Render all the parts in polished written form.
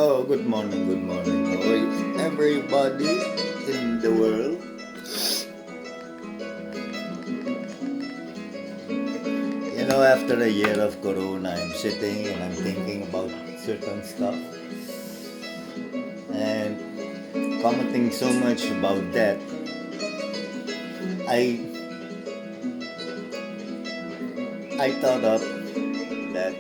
Oh, good morning. How are you? Everybody in the world. After a year of Corona, I'm sitting and I'm thinking about certain stuff and commenting so much about that. I I thought of that.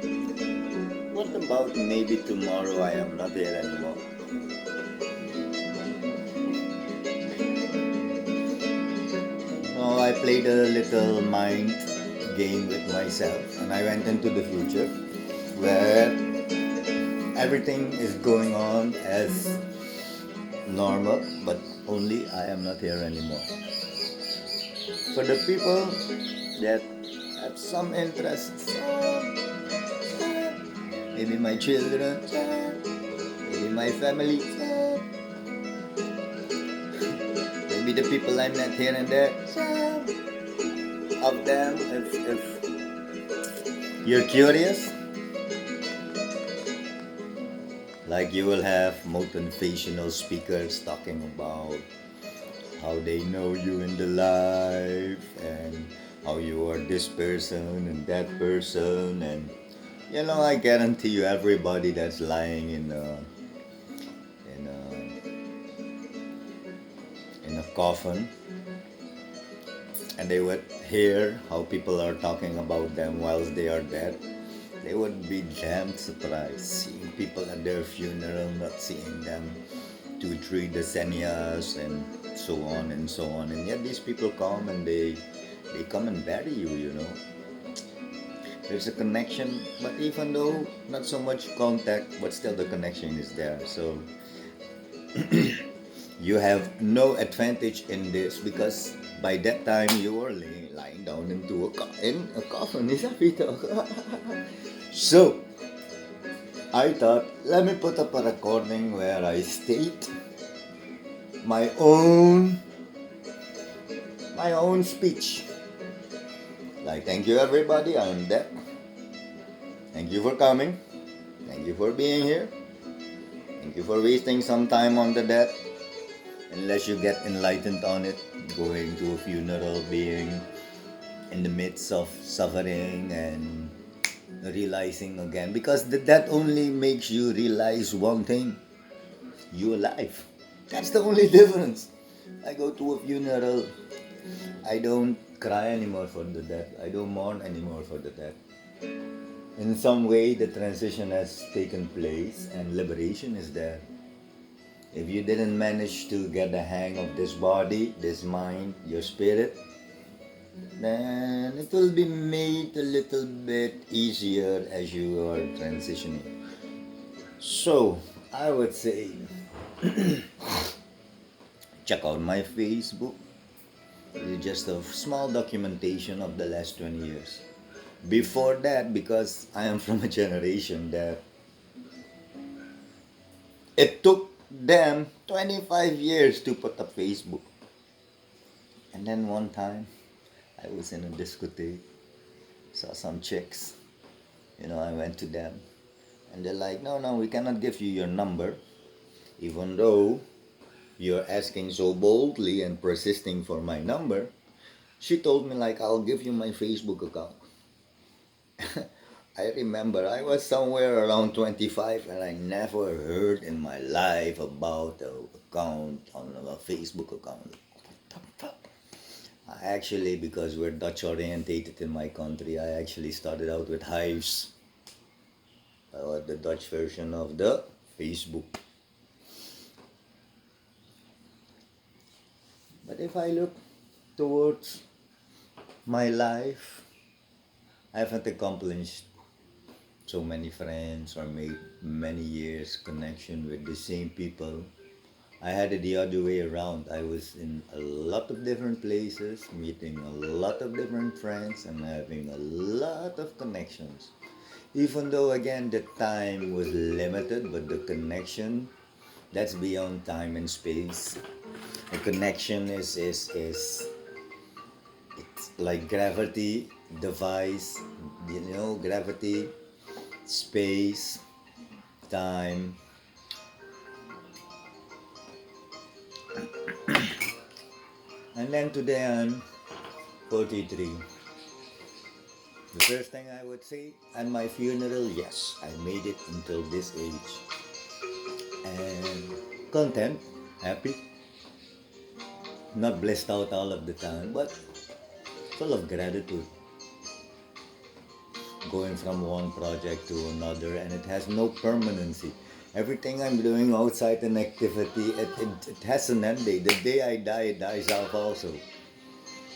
What about maybe tomorrow I am not here anymore? So I played a little mind game with myself, and I went into the future where everything is going on as normal, but only I am not here anymore. For the people that have some interest, maybe my children, maybe my family, maybe the people I met here and there, of them, if you're curious, like you will have motivational speakers talking about how they know you in the life and how you are this person and that person, and I guarantee you everybody that's lying in a coffin, and they would hear how people are talking about them whilst they are dead, they would be damn surprised seeing people at their funeral, not seeing them 2, 3 decennias and so on and so on. And yet these people come and they come and bury you. There's a connection, but even though not so much contact, but still the connection is there. So you have no advantage in this because by that time you are lying down in a coffin. Is that Peter? So I thought, let me put up a recording where I state my own speech. Like, thank you everybody, I'm dead. Thank you for coming. Thank you for being here. Thank you for wasting some time on the death. Unless you get enlightened on it, going to a funeral, being in the midst of suffering and realizing again. Because that only makes you realize one thing: you're alive. That's the only difference. I go to a funeral, I don't cry anymore for the death. I don't mourn anymore for the death. In some way, the transition has taken place and liberation is there. If you didn't manage to get the hang of this body, this mind, your spirit, then it will be made a little bit easier as you are transitioning. So, I would say check out my Facebook. It's just a small documentation of the last 20 years. Before that, because I am from a generation that it took them 25 years to put up Facebook. And then one time, I was in a discotheque, saw some chicks. I went to them, and they're like, no, we cannot give you your number, even though you're asking so boldly and persisting for my number. She told me, like, I'll give you my Facebook account. I remember I was somewhere around 25 and I never heard in my life about an account on a Facebook account. I actually, because we're Dutch orientated in my country, I actually started out with Hives, the Dutch version of the Facebook. But if I look towards my life, I haven't accomplished so many friends or made many years connection with the same people. I had it the other way around. I was in a lot of different places, meeting a lot of different friends and having a lot of connections. Even though again the time was limited, but the connection, that's beyond time and space. The connection is it's like gravity device, gravity, space, time, And then today I'm 43. The first thing I would say at my funeral, yes, I made it until this age. And content, happy, not blessed out all of the time, but full of gratitude. Going from one project to another, and it has no permanency. Everything I'm doing outside an activity, it has an end date. The day I die, it dies off also.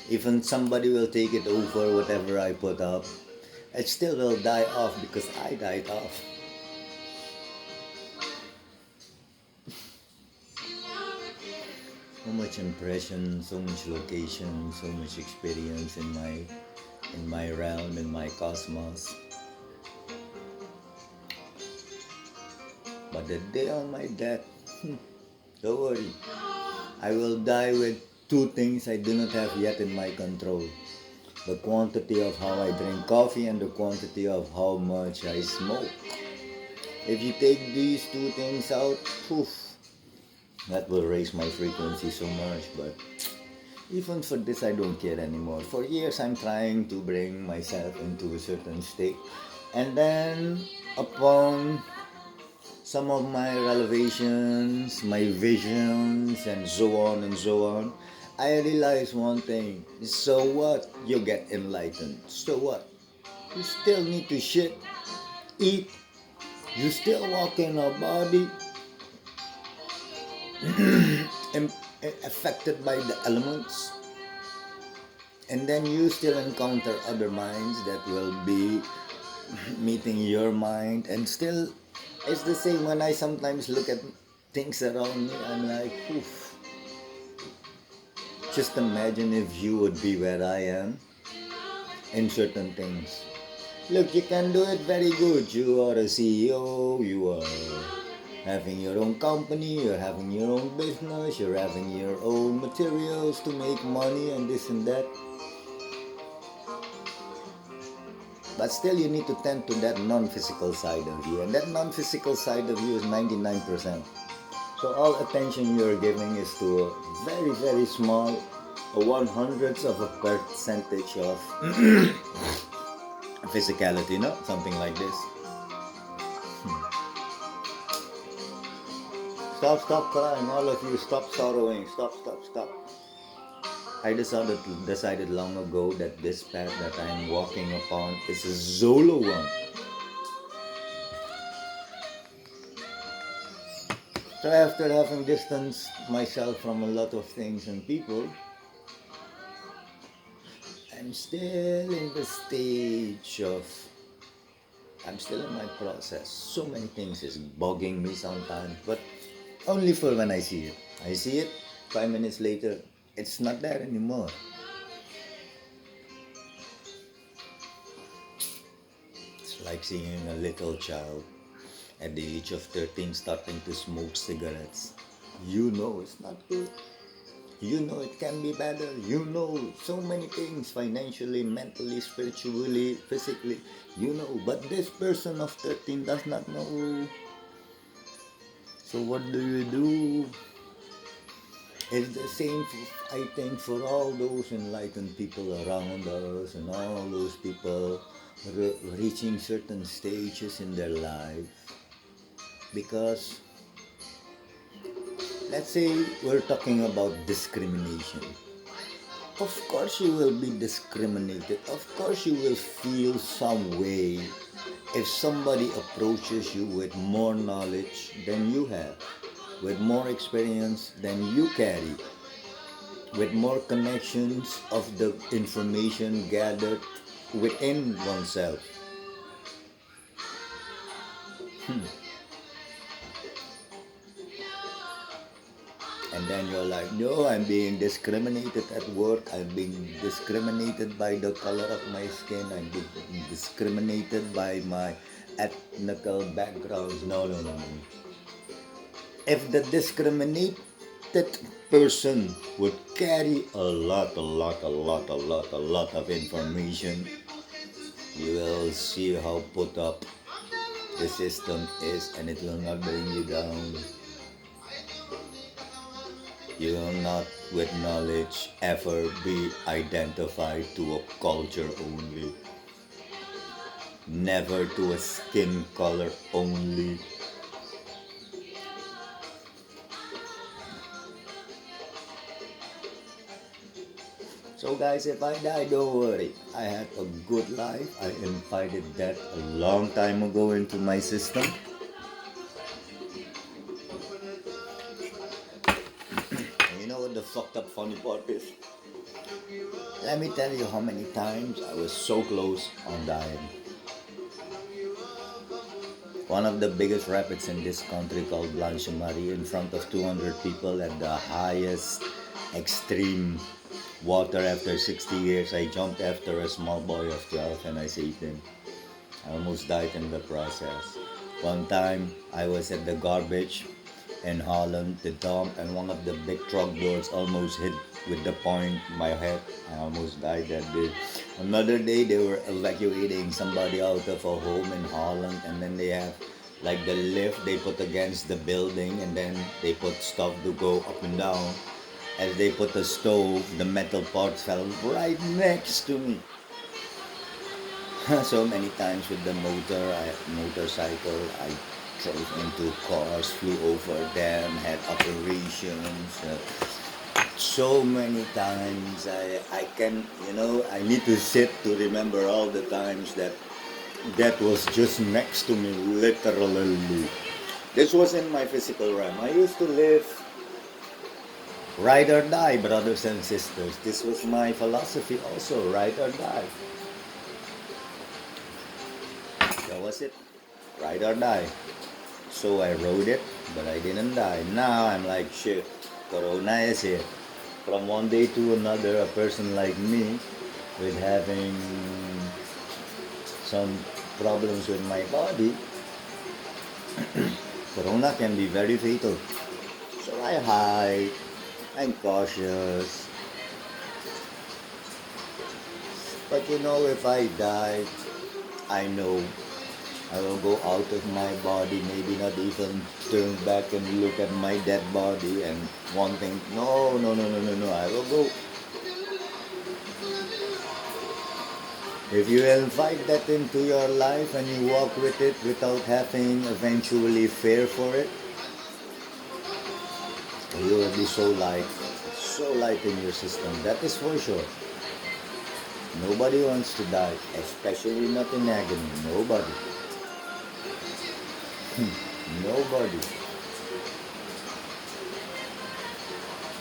Even somebody will take it over, whatever I put up. It still will die off because I died off. So much impression, so much location, so much experience in my realm, in my cosmos. But the day of my death, don't worry. I will die with two things I do not have yet in my control. The quantity of how I drink coffee and the quantity of how much I smoke. If you take these two things out, poof, that will raise my frequency so much. But even for this, I don't care anymore. For years, I'm trying to bring myself into a certain state. And then, upon some of my revelations, my visions, and so on, I realized one thing. So what? You get enlightened. So what? You still need to shit, eat. You still walk in a body affected by the elements. And then you still encounter other minds that will be meeting your mind. And still, it's the same when I sometimes look at things around me. I'm like, oof. Just imagine if you would be where I am in certain things. Look, you can do it very good. You are a CEO, you are having your own company, you're having your own business, you're having your own materials to make money and this and that. But still you need to tend to that non-physical side of you. And that non-physical side of you is 99%. So all attention you're giving is to a very, very small, a 1/100th of a percentage of physicality, no? Something like this. Stop crying, all of you. Stop sorrowing. Stop. I decided long ago that this path that I'm walking upon is a solo one. So after having distanced myself from a lot of things and people, I'm still in the stage of, I'm still in my process. So many things is bugging me sometimes, but only for when I see it. I see it, 5 minutes later, it's not there anymore. It's like seeing a little child at the age of 13 starting to smoke cigarettes. You know it's not good. You know it can be better. You know so many things financially, mentally, spiritually, physically. You know, but this person of 13 does not know. So what do? It's the same, I think, for all those enlightened people around us and all those people reaching certain stages in their life. Because, let's say we're talking about discrimination. Of course you will be discriminated. Of course you will feel some way if somebody approaches you with more knowledge than you have, with more experience than you carry, with more connections of the information gathered within oneself. And then you're like, no, I'm being discriminated at work. I'm being discriminated by the color of my skin. I'm being discriminated by my ethnical backgrounds. No. If the discriminated person would carry a lot of information, you will see how put up the system is, and it will not bring you down. You will not with knowledge ever be identified to a culture only, never to a skin color only. So guys, if I die, don't worry. I had a good life. I invited that a long time ago into my system. And you know what the fucked up funny part is? Let me tell you how many times I was so close on dying. One of the biggest rapids in this country called Blanche Marie in front of 200 people at the highest extreme water after 60 years. I jumped after a small boy of 12 and I saved him. I almost died in the process. One time I was at the garbage in Holland, the dump, and one of the big truck doors almost hit with the point my head. I almost died that day. Another day they were evacuating somebody out of a home in Holland, and then they have like the lift they put against the building, and then they put stuff to go up and down. As they put the stove, the metal parts fell right next to me. So many times with the motorcycle, I drove into cars, flew over them, had operations. So many times I can, I need to sit to remember all the times that was just next to me, literally. This was in my physical realm. I used to live ride or die, brothers and sisters. This was my philosophy also, ride or die. That was it, ride or die. So I rode it, but I didn't die. Now I'm like, shit, Corona is here. From one day to another, a person like me with having some problems with my body, Corona can be very fatal. So I hide, I'm cautious. But if I die, I know I will go out of my body, maybe not even turn back and look at my dead body and wanting, no, I will go. If you invite that into your life and you walk with it without having eventually fear for it, you will be so light in your system. That is for sure. Nobody wants to die, especially not in agony. Nobody. Nobody.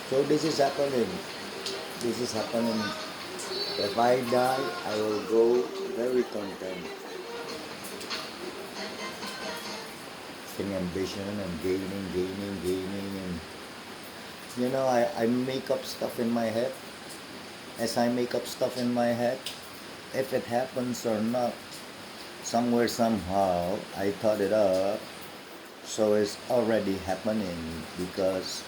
So this is happening. If I die, I will go very content. Having ambition and gaining, and I make up stuff in my head. As I make up stuff in my head, if it happens or not, somewhere, somehow, I thought it up. So it's already happening because,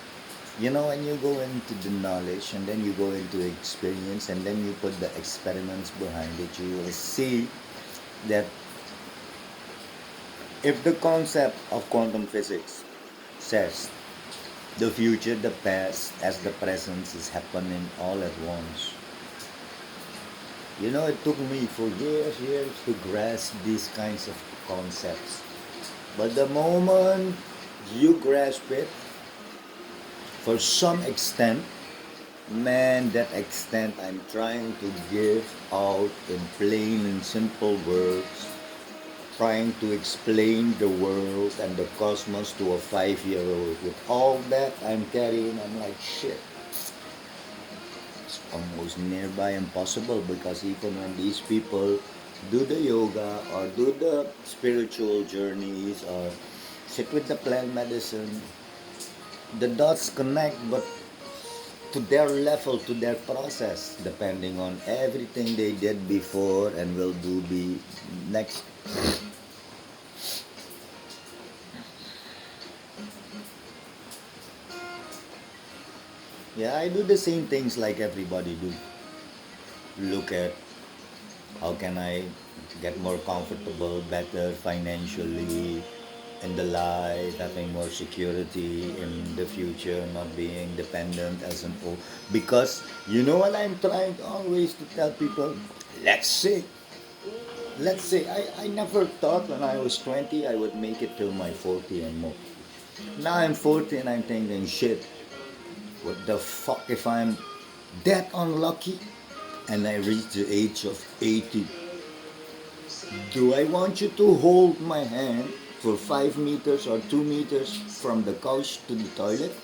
when you go into the knowledge and then you go into experience and then you put the experiments behind it, you will see that if the concept of quantum physics says the future, the past, as the present is happening all at once. It took me for years to grasp these kinds of concepts. But the moment you grasp it, for some extent, man, that extent I'm trying to give out in plain and simple words, trying to explain the world and the cosmos to a 5-year-old. With all that I'm carrying, I'm like, shit. It's almost nearby impossible because even when these people do the yoga or do the spiritual journeys or sit with the plant medicine, the dots connect, but to their level, to their process, depending on everything they did before and will do be next. Yeah, I do the same things like everybody do. Look at how can I get more comfortable, better financially, in the life, having more security in the future, not being dependent as an old. Because you know what I'm trying always to tell people. Let's say, I never thought when I was 20 I would make it till my 40 and more. Now I'm 40 and I'm thinking, shit, what the fuck if I'm that unlucky and I reach the age of 80? Do I want you to hold my hand for 5 meters or 2 meters from the couch to the toilet?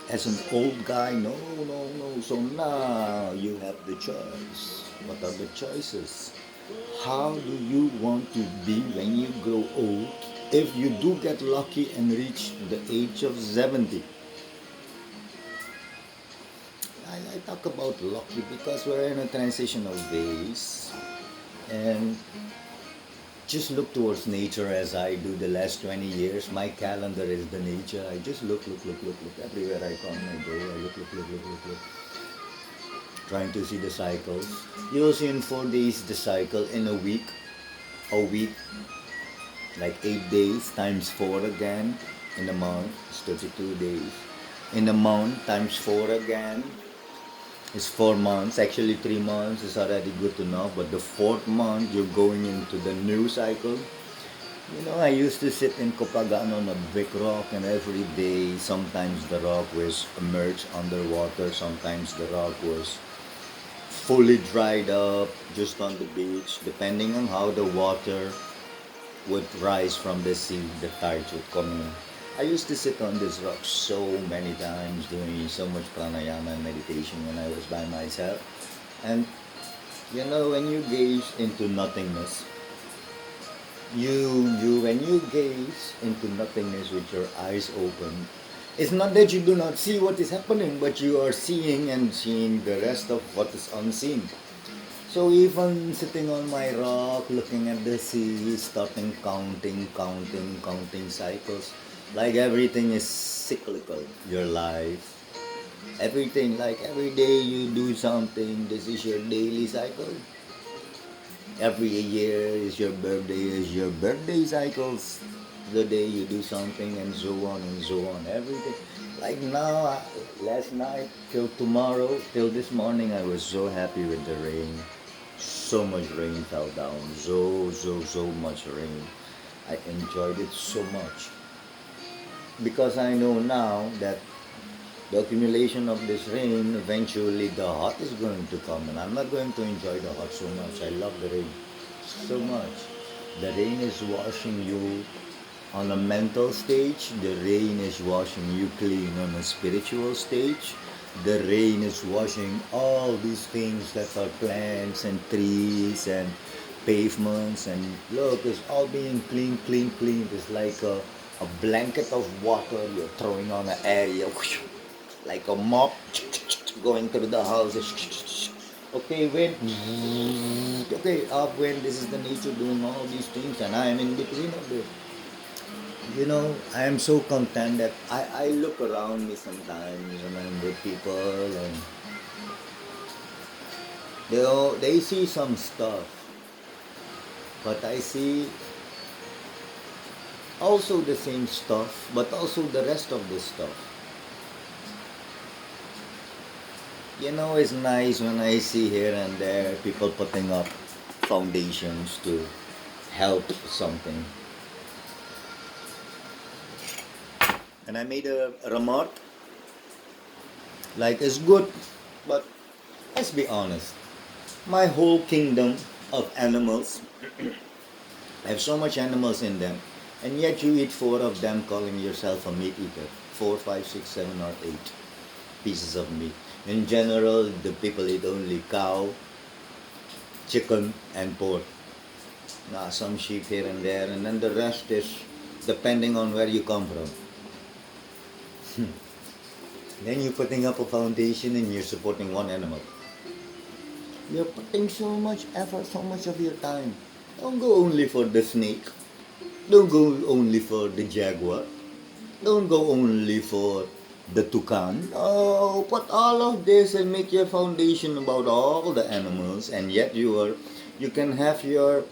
As an old guy, no, no, no. So now you have the choice. What are the choices? How do you want to be when you grow old if you do get lucky and reach the age of 70? I talk about lucky because we're in a transitional phase, and just look towards nature as I do the last 20 years. My calendar is the nature. I just look, everywhere I come, I go, I look. Trying to see the cycles. You'll see in 4 days the cycle. In a week, like 8 days times 4 again. In a month, it's 32 days. In a month times 4 again is 4 months. Actually 3 months is already good enough, but the 4th month you're going into the new cycle. You know, I used to sit in Copagan on a big rock, and every day sometimes the rock was immersed underwater, sometimes the rock was fully dried up just on the beach, depending on how the water would rise from the sea, the tides would come in. I used to sit on this rock so many times doing so much pranayama and meditation when I was by myself. And you know, when you gaze into nothingness, when you gaze into nothingness with your eyes open, it's not that you do not see what is happening, but you are seeing and seeing the rest of what is unseen. So even sitting on my rock, looking at the sea, starting counting cycles, like everything is cyclical, your life. Everything, like every day you do something, this is your daily cycle. Every year is your birthday cycles. The day you do something and so on and so on. Everything. Like now, last night till tomorrow, till this morning, I was so happy with the rain. So much rain fell down. So much rain. I enjoyed it so much. Because I know now that the accumulation of this rain, eventually the hot is going to come, and I'm not going to enjoy the hot so much. I love the rain so much. The rain is washing you on a mental stage. The rain is washing you clean on a spiritual stage. The rain is washing all these things that are plants and trees and pavements, and look, it's all being clean. It's like a blanket of water you're throwing on an area, like a mop going through the houses. Okay, wind. Okay, upwind. This is the nature doing all these things, and I am in between of it. You know, I am so content that I look around me sometimes, remember people, and they see some stuff, but I see also the same stuff, but also the rest of the stuff. You know, it's nice when I see here and there people putting up foundations to help something. And I made a remark like, it's good, but let's be honest. My whole kingdom of animals, I have so much animals in them, and yet you eat 4 of them calling yourself a meat eater. 4, 5, 6, 7, or 8 pieces of meat. In general, the people eat only cow, chicken, and pork. Now, some sheep here and there, and then the rest is depending on where you come from. Then you're putting up a foundation and you're supporting one animal. You're putting so much effort, so much of your time. Don't go only for the snake. Don't go only for the jaguar. Don't go only for the toucan. Oh, put all of this and make your foundation about all the animals, and yet you can have your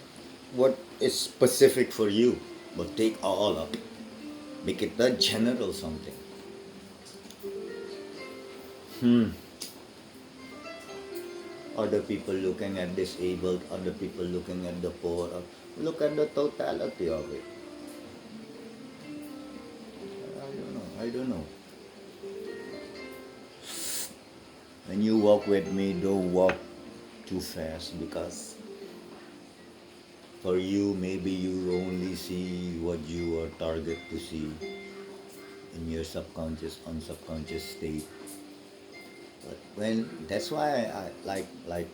what is specific for you. but take all up, make it a general something. Other people looking at disabled, other people looking at the poor. Look at the totality of it. I don't know. I don't know. When you walk with me, don't walk too fast, because for you, maybe you only see what you are target to see in your subconscious, unsubconscious state. But when that's why I like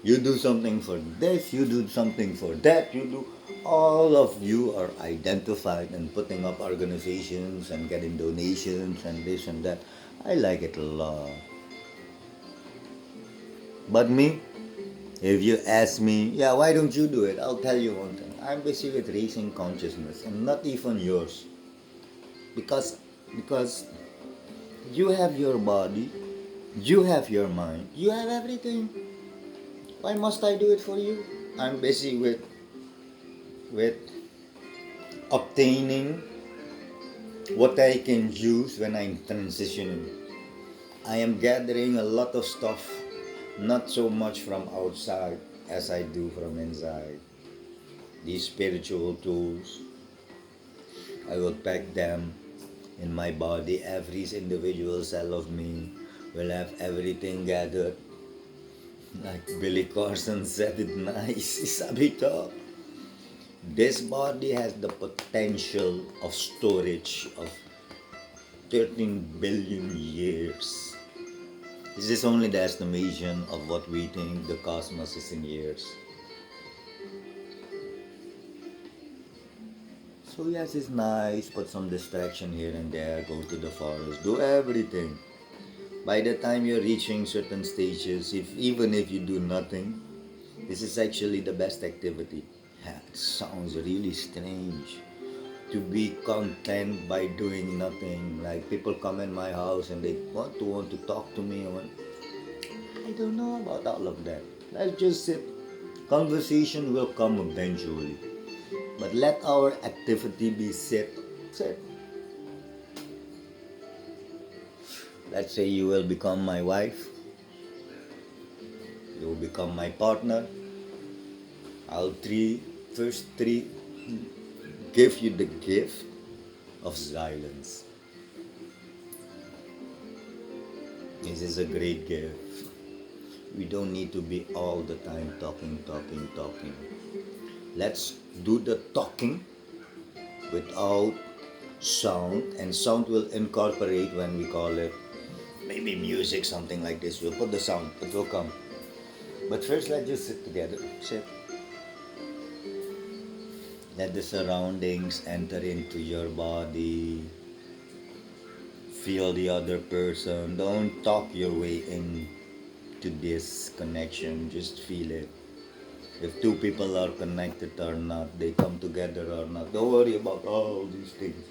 you do something for this, you do something for that, you do, all of you are identified and putting up organizations and getting donations and this and that. I like it a lot. But me, if you ask me, yeah, why don't you do it? I'll tell you one thing. I'm busy with raising consciousness and not even yours. Because because you have your body, you have your mind, you have everything. Why must I do it for you? I'm busy with obtaining what I can use when I'm transitioning. I am gathering a lot of stuff, not so much from outside as I do from inside. These spiritual tools, I will pack them in my body. Every individual cell of me will have everything gathered. Like Billy Carson said it nice, sabi to, this body has the potential of storage of 13 billion years. This is only the estimation of what we think the cosmos is in years. So yes, it's nice, put some distraction here and there, go to the forest, do everything. By the time you're reaching certain stages, even if you do nothing, this is actually the best activity. Yeah, it sounds really strange to be content by doing nothing. Like people come in my house and they want to talk to me. I don't know about all of that. Let's just sit. Conversation will come eventually. But let our activity be sit. Sit. Let's say you will become my wife. You will become my partner. I'll first give you the gift of silence. This is a great gift. We don't need to be all the time talking. Let's do the talking without sound, and sound will incorporate when we call it maybe music, something like this. We'll put the sound, it will come. But first, let's just sit together. Sit. Let the surroundings enter into your body. Feel the other person. Don't talk your way in to this connection. Just feel it. If two people are connected or not, they come together or not. Don't worry about all these things.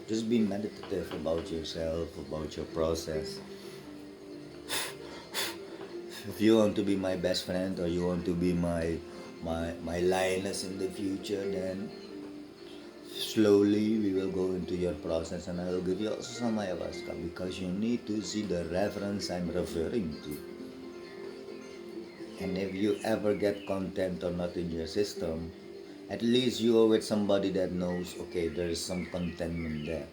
Just be meditative about yourself, about your process. If you want to be my best friend or you want to be my lioness in the future, then slowly we will go into your process and I will give you also some ayahuasca, because you need to see the reference I'm referring to. And if you ever get content or not in your system, at least you are with somebody that knows, okay, there is some contentment there.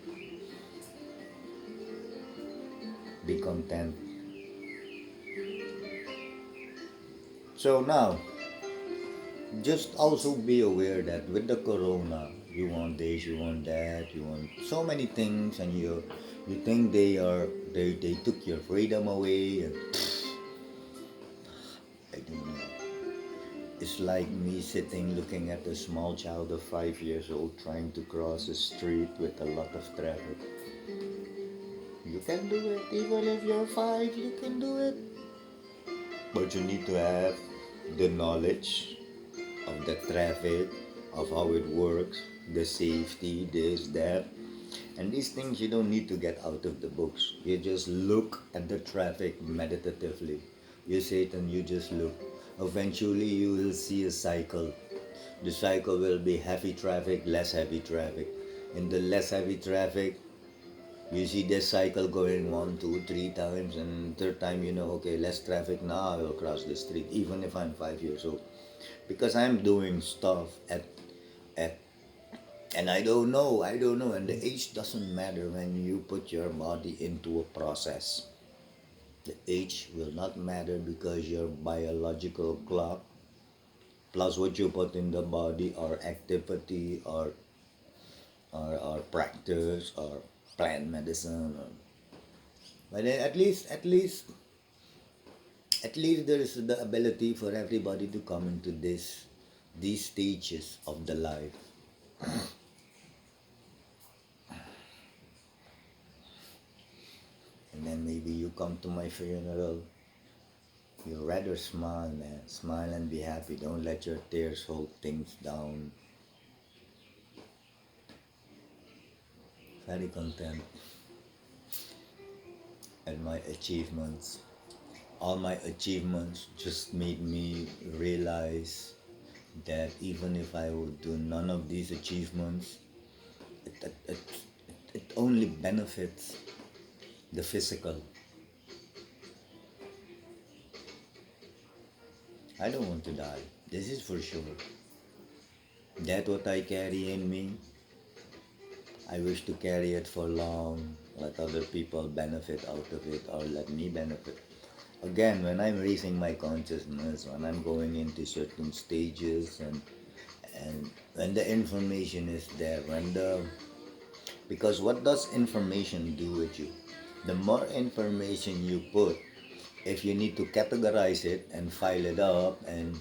Be content. So now, just also be aware that with the corona, you want this, you want that, you want so many things, and you think they took your freedom away, and I don't know. It's like me sitting looking at a small child of 5 years old trying to cross a street with a lot of traffic. You can do it, even if you're 5, you can do it. But you need to have the knowledge of the traffic, of how it works, the safety, this, that. And these things you don't need to get out of the books. You just look at the traffic meditatively. You sit and you just look. Eventually you will see a cycle. The cycle will be heavy traffic, less heavy traffic. In the less heavy traffic, you see this cycle going 1, 2, 3 times, and third time you know, okay, less traffic now. I will cross the street, even if I'm 5 years old, because I'm doing stuff at and I don't know, and the age doesn't matter when you put your body into a process. The age will not matter because your biological clock plus what you put in the body or activity or practice or plant medicine or, but then at least there is the ability for everybody to come into these stages of the life. And then maybe you come to my funeral, you rather smile, man. Smile and be happy. Don't let your tears hold things down. Very content at my achievements. All my achievements just made me realize that even if I would do none of these achievements, it only benefits the physical. I don't want to die. This is for sure. That what I carry in me, I wish to carry it for long, let other people benefit out of it or let me benefit. Again, when I'm raising my consciousness, when I'm going into certain stages and when the information is there, because what does information do with you? The more information you put, if you need to categorize it and file it up and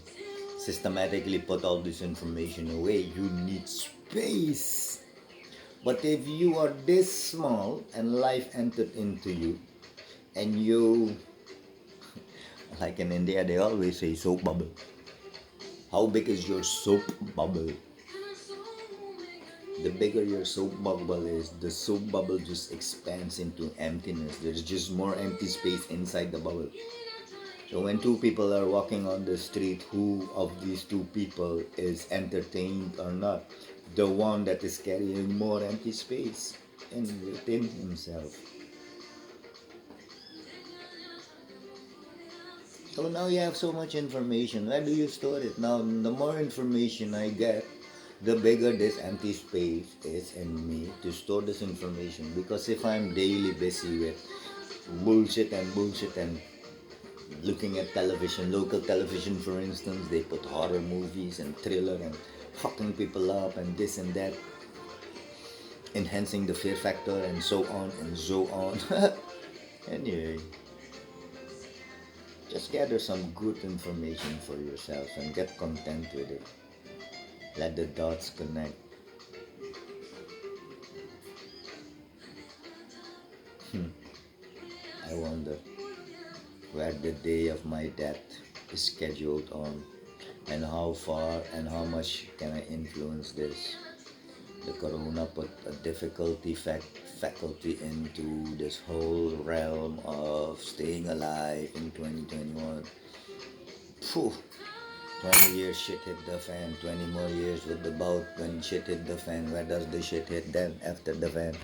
systematically put all this information away, you need space. But if you are this small and life entered into you, and you, like in India, they always say soap bubble. How big is your soap bubble? The bigger your soap bubble is, the soap bubble just expands into emptiness. There's just more empty space inside the bubble. So when two people are walking on the street, who of these two people is entertained or not? The one that is carrying more empty space within himself. So now you have so much information. Where do you store it? Now, the more information I get, the bigger this empty space is in me to store this information. Because if I'm daily busy with bullshit and looking at television, local television for instance, they put horror movies and thriller and fucking people up and this and that, enhancing the fear factor and so on and so on. Anyway, just gather some good information for yourself and get content with it. Let the dots connect. I wonder where the day of my death is scheduled on, and how far and how much can I influence this. The corona put a difficulty faculty into this whole realm of staying alive in 2021. Phew, 20 years shit hit the fan, 20 more years with the bout when shit hit the fan. Where does the shit hit then after the fan?